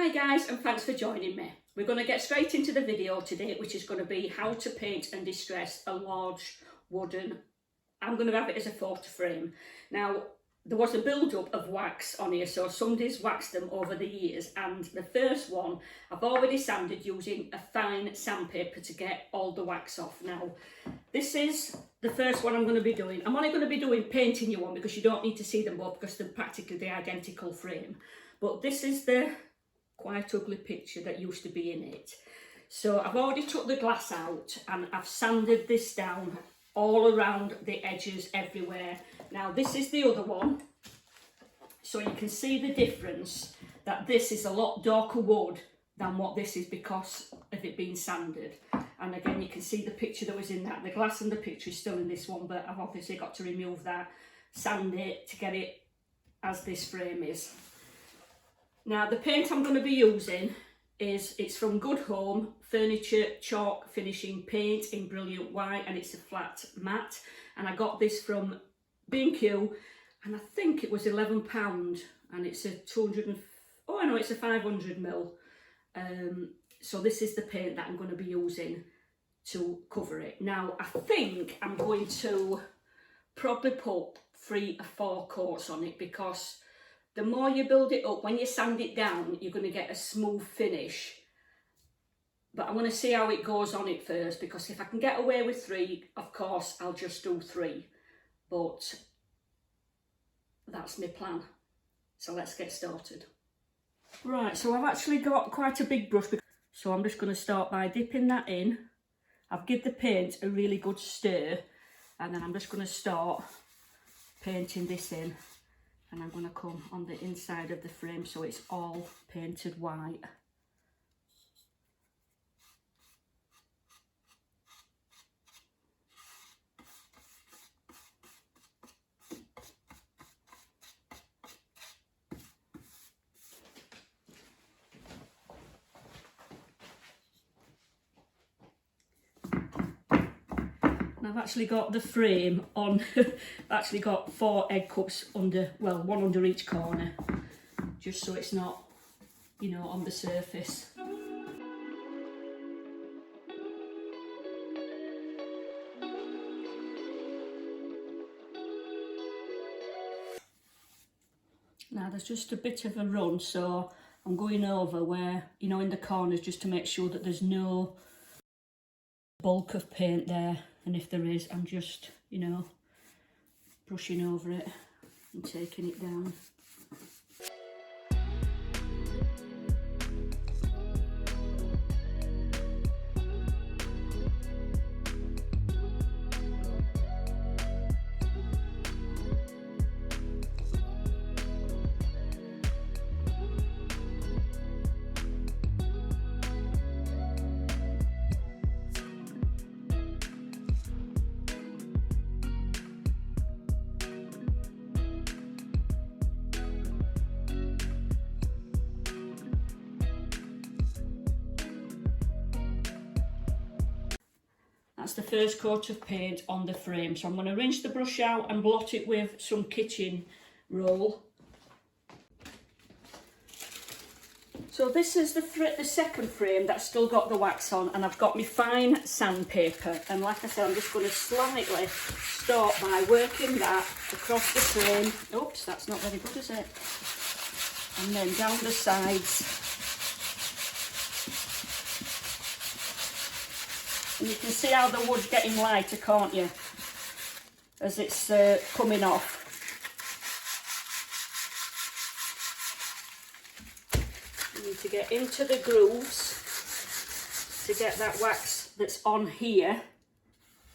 Hi guys, and thanks for joining me. We're going to get straight into the video today, which is going to be how to paint and distress a large wooden, I'm going to have it as a photo frame. Now, there was a build-up of wax on here, so somebody's waxed them over the years, and the first one I've already sanded using a fine sandpaper to get all the wax off. Now, this is the first one I'm going to be doing. I'm only going to be doing painting you one because you don't need to see them both because they're practically the identical frame. But this is the quite ugly picture that used to be in it. So I've already took the glass out and I've sanded this down all around the edges everywhere. Now this is the other one, so you can see the difference, that this is a lot darker wood than what this is because of it being sanded. And again, you can see the picture that was in that. The glass and the picture is still in this one, but I've obviously got to remove that, sand it to get it as this frame is. Now the paint I'm going to be using it's from Good Home Furniture Chalk Finishing Paint in Brilliant White, and it's a flat matte, and I got this from B&Q, and I think it was £11, and it's a 200 oh no, it's a 500ml. So this is the paint that I'm going to be using to cover it. Now I think I'm going to probably put 3 or 4 coats on it, because the more you build it up, when you sand it down, you're going to get a smooth finish. But I want to see how it goes on it first, because if I can get away with 3, of course, I'll just do 3. But that's my plan. So let's get started. Right, so I've actually got quite a big brush, so I'm just going to start by dipping that in. I've given the paint a really good stir, and then I'm just going to start painting this in. And I'm going to come on the inside of the frame so it's all painted white. I've actually got the frame on, I've actually got 4 egg cups under, well, 1 under each corner, just so it's not, you know, on the surface. Now there's just a bit of a run, so I'm going over where, you know, in the corners, just to make sure that there's no bulk of paint there. And if there is, I'm just, you know, brushing over it and taking it down. That's the first coat of paint on the frame. So I'm going to rinse the brush out and blot it with some kitchen roll. So this is the second frame that's still got the wax on, and I've got my fine sandpaper. And like I said, I'm just going to slightly start by working that across the frame. Oops, that's not very good, is it? And then down the sides. And you can see how the wood's getting lighter, can't you? As it's coming off. You need to get into the grooves to get that wax that's on here.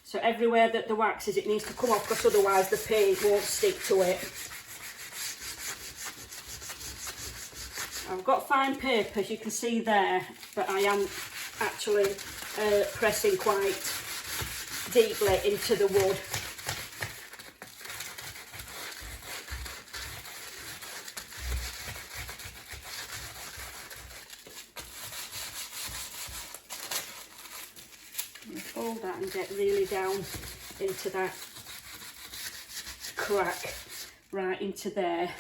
So everywhere that the wax is, it needs to come off, because otherwise the paint won't stick to it. I've got fine paper, as you can see there, but I am actually pressing quite deeply into the wood. And fold that and get really down into that crack, right into there.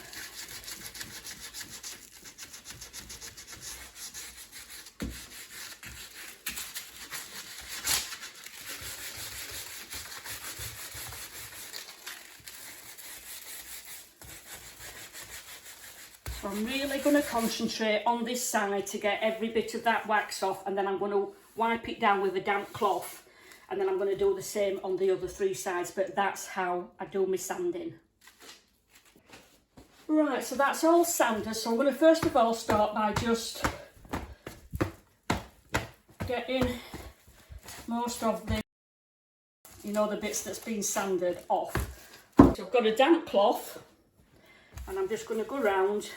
So I'm really going to concentrate on this side to get every bit of that wax off, and then I'm going to wipe it down with a damp cloth, and then I'm going to do the same on the other 3 sides, but that's how I do my sanding. Right, so that's all sanded, so I'm going to first of all start by just getting most of the, you know, the bits that's been sanded off. So I've got a damp cloth, and I'm just going to go around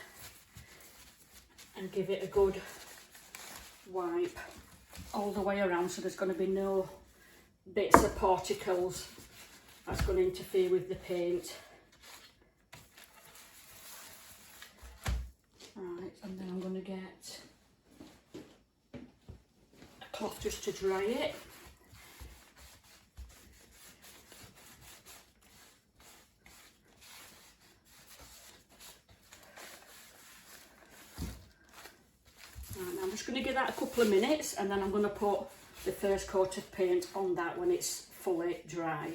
and give it a good wipe all the way around, so there's going to be no bits of particles that's going to interfere with the paint. Right, and then I'm going to get a cloth just to dry it. Right, I'm just going to give that a couple of minutes, and then I'm going to put the first coat of paint on that when it's fully dry.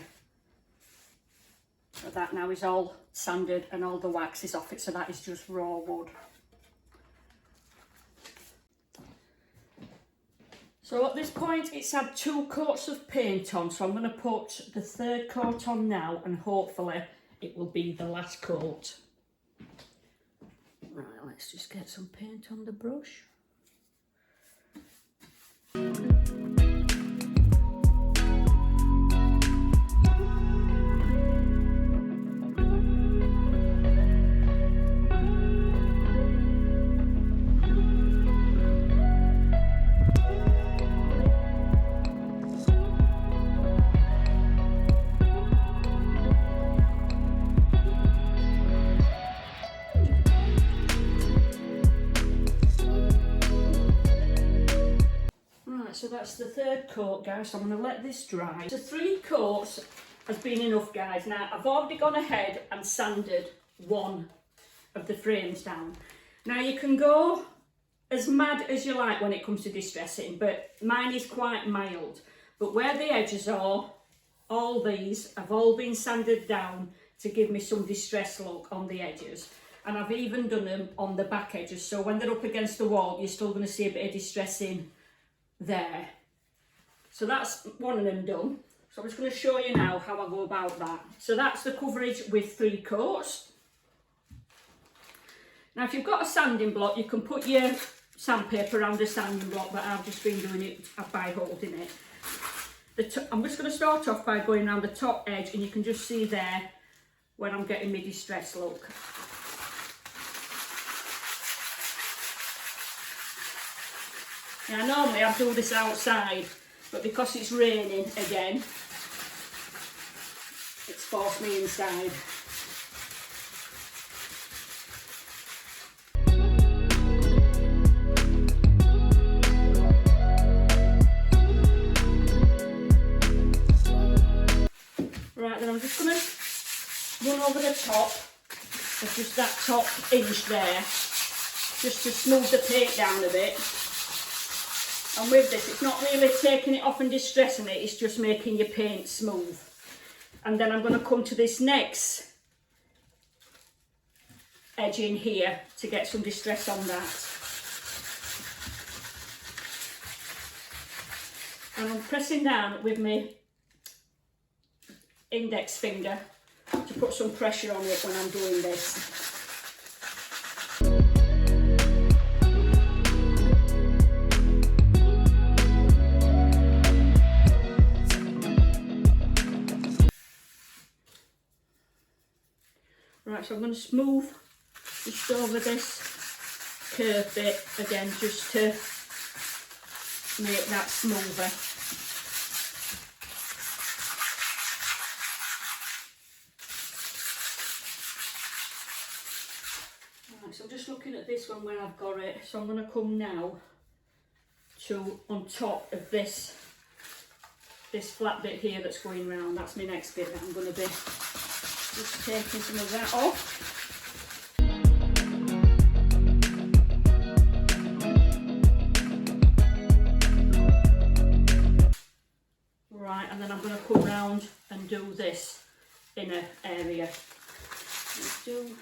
So that now is all sanded and all the wax is off it, so that is just raw wood. So at this point it's had 2 coats of paint on, so I'm going to put the 3rd coat on now, and hopefully it will be the last coat. Right, let's just get some paint on the brush. So that's the 3rd coat, guys, so I'm going to let this dry. So 3 coats has been enough, guys. Now I've already gone ahead and sanded 1 of the frames down. Now you can go as mad as you like when it comes to distressing, but mine is quite mild. But where the edges are, all these have all been sanded down to give me some distress look on the edges. And I've even done them on the back edges, so when they're up against the wall you're still going to see a bit of distressing there. So that's 1 of them done. So I'm just going to show you now how I go about that. So that's the coverage with 3 coats. Now if you've got a sanding block, you can put your sandpaper around the sanding block, but I've just been doing it by holding it. I'm just going to start off by going around the top edge, and you can just see there when I'm getting my distress look. Now normally I do this outside, but because it's raining again, it's forced me inside. Right, then I'm just going to run over the top of just that top inch there, just to smooth the paint down a bit. And with this, it's not really taking it off and distressing it, it's just making your paint smooth. And then I'm going to come to this next edge in here to get some distress on that. And I'm pressing down with my index finger to put some pressure on it when I'm doing this. Right, so I'm going to smooth just over this curved bit again, just to make that smoother. Right, so I'm just looking at this one where I've got it, so I'm going to come now to on top of this flat bit here that's going round. That's my next bit that I'm going to be just taking some of that off. Right, and then I'm going to come round and do this inner area. Let's do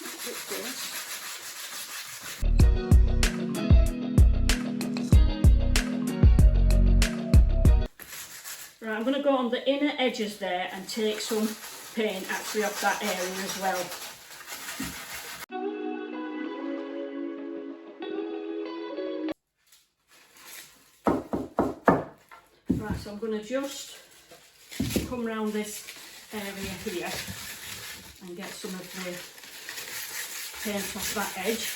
That's it first. Right, I'm going to go on the inner edges there and take some paint actually off that area as well. Right, so I'm going to just come round this area here and get some of the paint off that edge.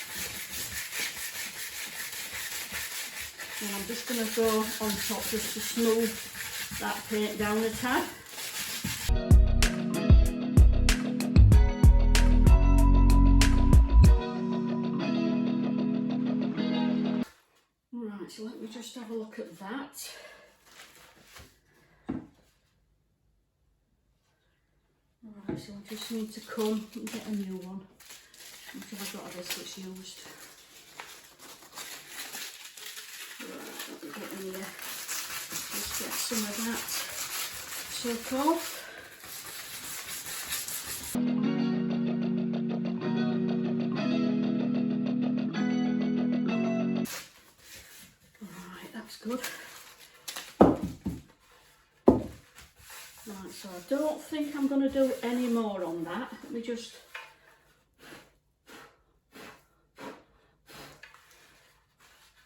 And I'm just going to go on top just to smooth that paint down a tad. Right, so let me just have a look at that. Right, so I just need to come and get a new one until I've got this that's used. Right, let me get in here. Just get some of that soak off. Right, that's good. Right, so I don't think I'm going to do any more on that. Let me just...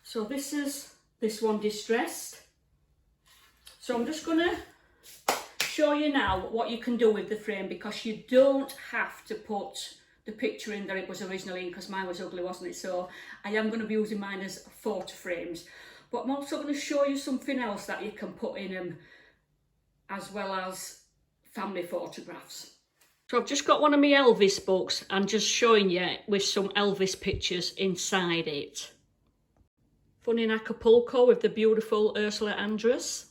So this is this one distressed. So I'm just going to show you now what you can do with the frame, because you don't have to put the picture in that it was originally in, because mine was ugly, wasn't it? So I am going to be using mine as photo frames. But I'm also going to show you something else that you can put in them, as well as family photographs. So I've just got one of my Elvis books and just showing you with some Elvis pictures inside it. Fun in Acapulco with the beautiful Ursula Andress.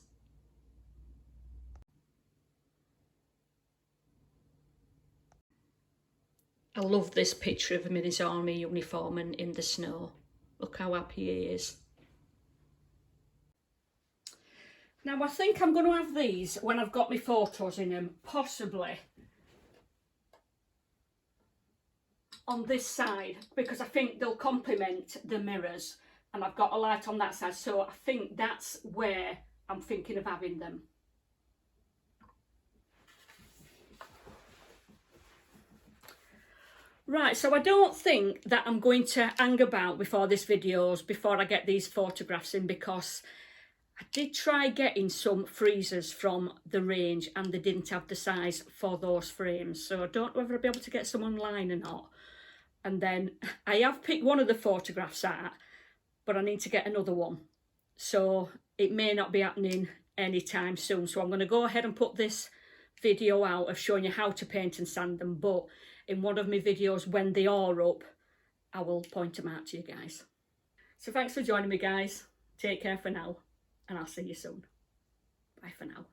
I love this picture of him in his army uniform and in the snow. Look how happy he is. Now I think I'm going to have these when I've got my photos in them, possibly on this side, because I think they'll complement the mirrors, and I've got a light on that side, so I think that's where I'm thinking of having them. Right, so I don't think that I'm going to hang about before I get these photographs in, because I did try getting some freezers from the range and they didn't have the size for those frames. So I don't know whether I'll be able to get some online or not. And then I have picked one of the photographs out, but I need to get another one. So it may not be happening anytime soon. So I'm going to go ahead and put this video out of showing you how to paint and sand them. But in one of my videos, when they are up, I will point them out to you guys. So thanks for joining me, guys. Take care for now, and I'll see you soon. Bye for now.